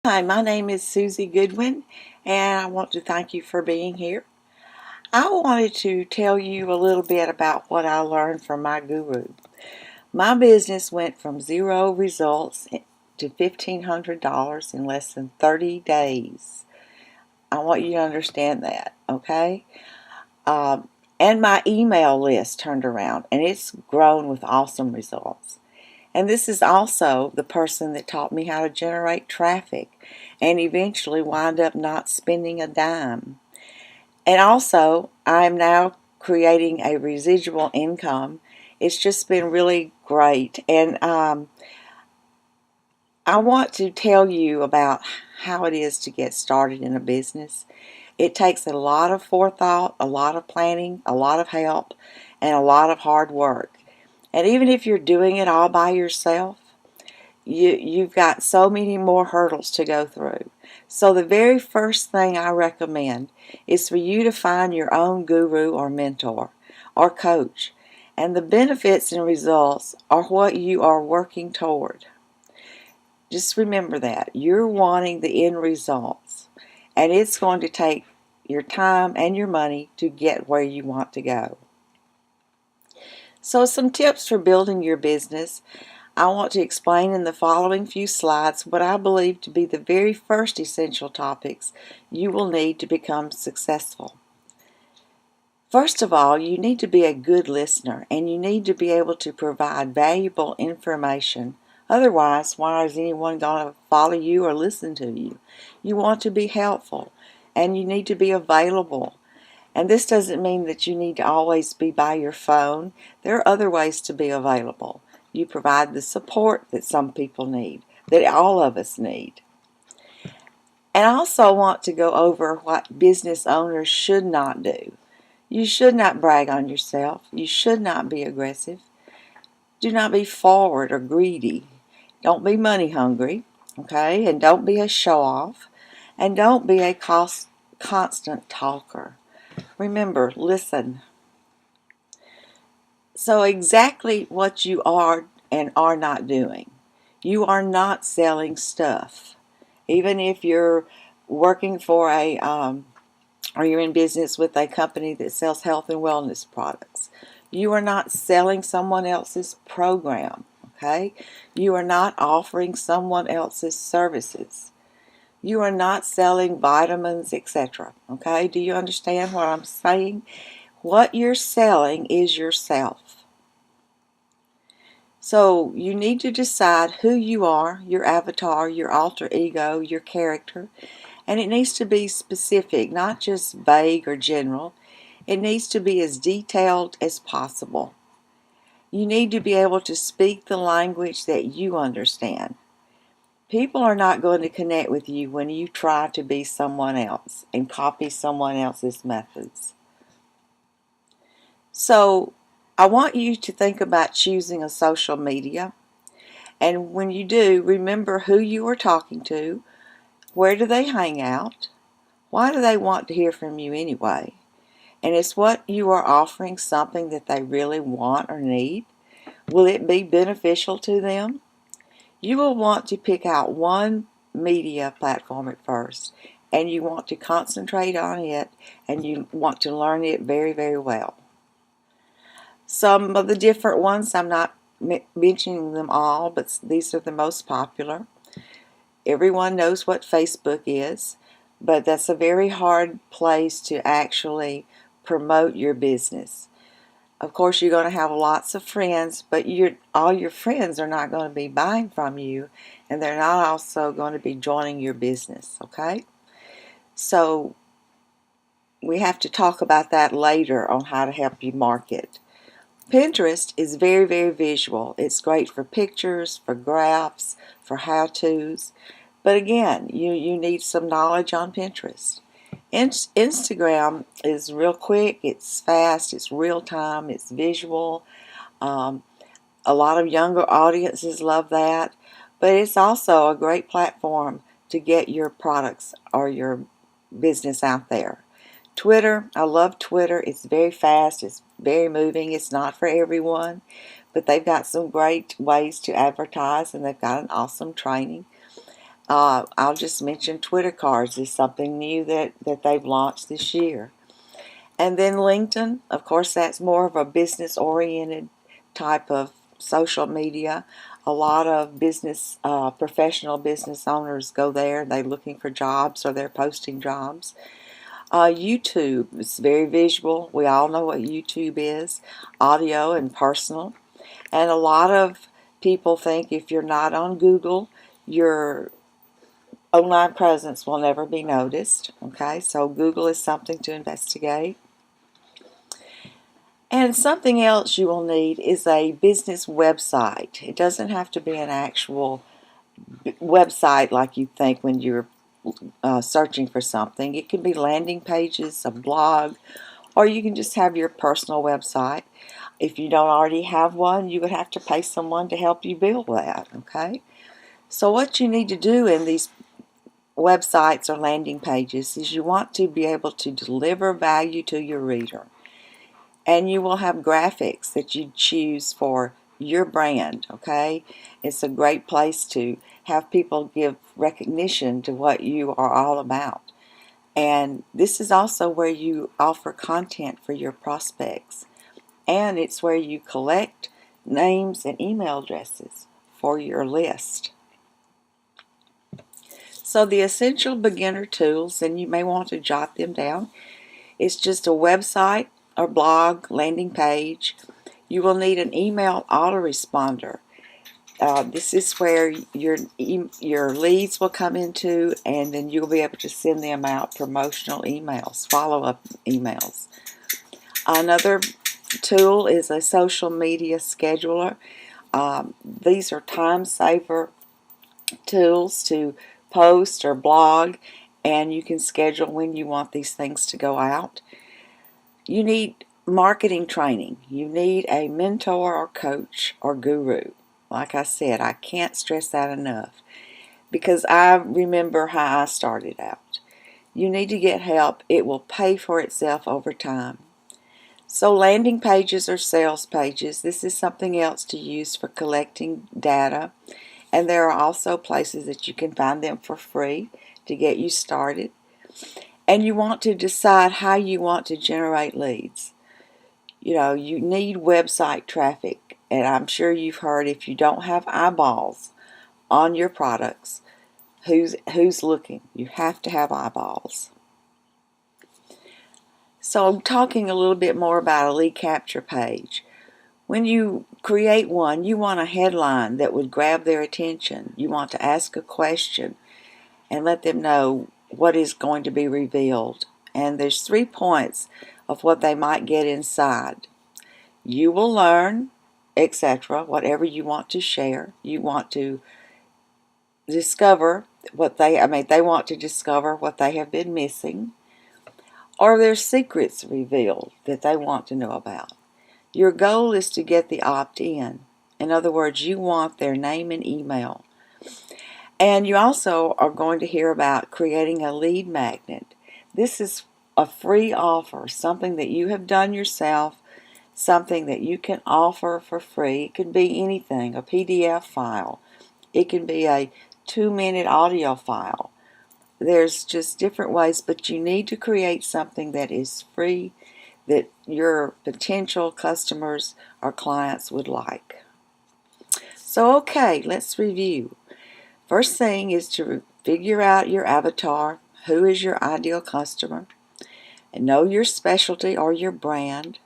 Hi, my name is Suzy Goodwin, and I want to thank you for being here. I wanted to tell you a little bit about what I learned from my guru. My business went from zero results to $1,500 in less than 30 days. I want you to understand that, okay? And my email list turned around, and it's grown with awesome results. And this is also the person that taught me how to generate traffic and eventually wind up not spending a dime. And also, I'm now creating a residual income. It's just been really great. And I want to tell you about how it is to get started in a business. It takes a lot of forethought, a lot of planning, a lot of help, and a lot of hard work. And even if you're doing it all by yourself, you've got so many more hurdles to go through. So the very first thing I recommend is for you to find your own guru or mentor or coach. And the benefits and results are what you are working toward. Just remember that. You're wanting the end results. And it's going to take your time and your money to get where you want to go. So some tips for building your business. I want to explain in the following few slides what I believe to be the very first essential topics you will need to become successful. First of all, you need to be a good listener, and you need to be able to provide valuable information. Otherwise, why is anyone going to follow you or listen to you? You want to be helpful, and you need to be available. And this doesn't mean that you need to always be by your phone. There are other ways to be available. You provide the support that some people need, that all of us need. And I also want to go over what business owners should not do. You should not brag on yourself. You should not be aggressive. Do not be forward or greedy. Don't be money hungry, okay? And don't be a show-off. And don't be a constant talker. Remember, listen. So exactly what you are and are not doing. You are not selling stuff. Even if you're working for or you're in business with a company that sells health and wellness products. You are not selling someone else's program, okay? You are not offering someone else's services. You are not selling vitamins, etc., okay? Do you understand what I'm saying? What you're selling is yourself. So you need to decide who you are, your avatar, your alter ego, your character, and it needs to be specific, not just vague or general. It needs to be as detailed as possible. You need to be able to speak the language that you understand. People are not going to connect with you when you try to be someone else and copy someone else's methods. So I want you to think about choosing a social media. And when you do, remember who you are talking to, where do they hang out, why do they want to hear from you anyway, and is what you are offering something that they really want or need? Will it be beneficial to them? You will want to pick out one media platform at first, and you want to concentrate on it, and you want to learn it very, very well. Some of the different ones, I'm not mentioning them all, but these are the most popular. Everyone knows what Facebook is, but that's a very hard place to actually promote your business. Of course, you're going to have lots of friends, but all your friends are not going to be buying from you, and they're not also going to be joining your business, okay? So we have to talk about that later on how to help you market. Pinterest is very, very visual. It's great for pictures, for graphs, for how-tos. But again, you need some knowledge on Pinterest. Instagram is real quick, it's fast, it's real time, it's visual. A lot of younger audiences love that. But it's also a great platform to get your products or your business out there. Twitter, I love Twitter. It's very fast, it's very moving. It's not for everyone, but they've got some great ways to advertise, and they've got an awesome training. I'll just mention Twitter cards is something new that they've launched this year. And then LinkedIn, of course, that's more of a business-oriented type of social media. A lot of professional business owners go there. They're looking for jobs or they're posting jobs. YouTube is very visual. We all know what YouTube is, audio and personal. And a lot of people think if you're not on Google, your online presence will never be noticed. Okay, so Google is something to investigate. And something else you will need is a business website. It doesn't have to be an actual website like you think when you're searching for something. It can be landing pages, a blog, or you can just have your personal website. If you don't already have one, you would have to pay someone to help you build that, okay? So what you need to do in these websites or landing pages is you want to be able to deliver value to your reader. And you will have graphics that you choose for your brand, okay? It's a great place to have people give recognition to what you are all about. And this is also where you offer content for your prospects. And it's where you collect names and email addresses for your list. So the essential beginner tools, and you may want to jot them down, it's just a website or blog landing page. You will need an email autoresponder. This is where your leads will come into, and then you'll be able to send them out promotional emails, follow-up emails. Another tool is a social media scheduler. These are time saver tools to post or blog, and you can schedule when you want these things to go out. You need marketing training. You need a mentor or coach or guru. Like I said, I can't stress that enough because I remember how I started out. You need to get help. It will pay for itself over time. So landing pages or sales pages, this is something else to use for collecting data. And there are also places that you can find them for free to get you started. And you want to decide how you want to generate leads. You know, you need website traffic. And I'm sure you've heard if you don't have eyeballs on your products, who's looking? You have to have eyeballs. So I'm talking a little bit more about a lead capture page. When you create one, you want a headline that would grab their attention. You want to ask a question and let them know what is going to be revealed. And there's 3 points of what they might get inside. You will learn, etc., whatever you want to share. You want to discover they want to discover what they have been missing, or there's secrets revealed that they want to know about. Your goal is to get the opt-in. In other words, you want their name and email. And you also are going to hear about creating a lead magnet. This is a free offer, something that you have done yourself, something that you can offer for free. It could be anything, a PDF file. It can be a 2-minute audio file. There's just different ways, but you need to create something that is free that your potential customers or clients would like. So, okay, let's review. First thing is to figure out your avatar, who is your ideal customer, and know your specialty or your brand.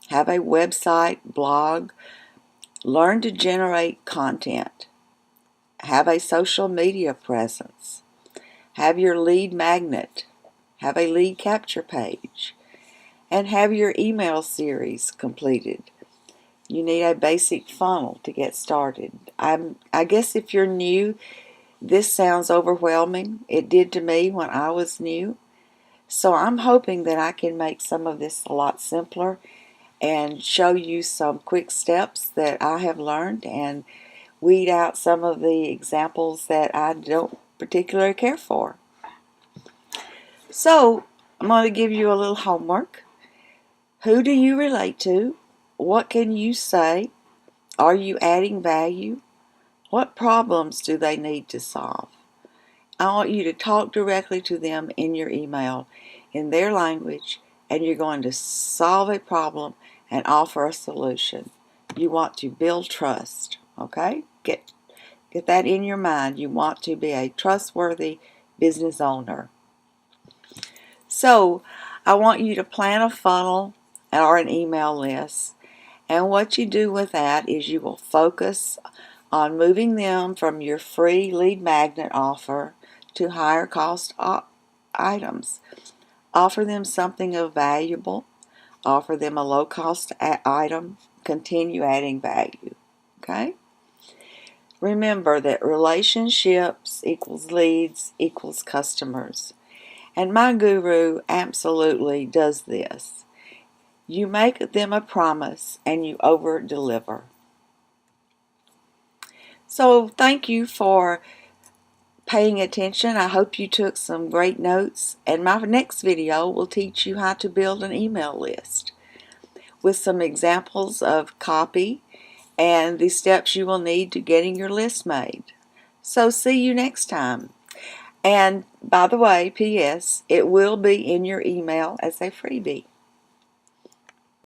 Have a website, blog, learn to generate content. Have a social media presence. Have your lead magnet. Have a lead capture page. And have your email series completed. You need a basic funnel to get started. I guess if you're new, this sounds overwhelming. It did to me when I was new. So I'm hoping that I can make some of this a lot simpler and show you some quick steps that I have learned and weed out some of the examples that I don't particularly care for. So I'm going to give you a little homework. Who do you relate to? What can you say? Are you adding value? What problems do they need to solve? I want you to talk directly to them in your email in their language, and you're going to solve a problem and offer a solution. You want to build trust, okay? Get that in your mind. You want to be a trustworthy business owner. So, I want you to plan a funnel or an email list. And what you do with that is you will focus on moving them from your free lead magnet offer to higher cost items. Offer them something of valuable. Offer them a low cost item. Continue adding value. Okay? Remember that relationships equals leads equals customers. And my guru absolutely does this. You make them a promise and you over deliver. So thank you for paying attention. I hope you took some great notes, and my next video will teach you how to build an email list with some examples of copy and the steps you will need to getting your list made. So see you next time. And by the way, P.S., it will be in your email as a freebie.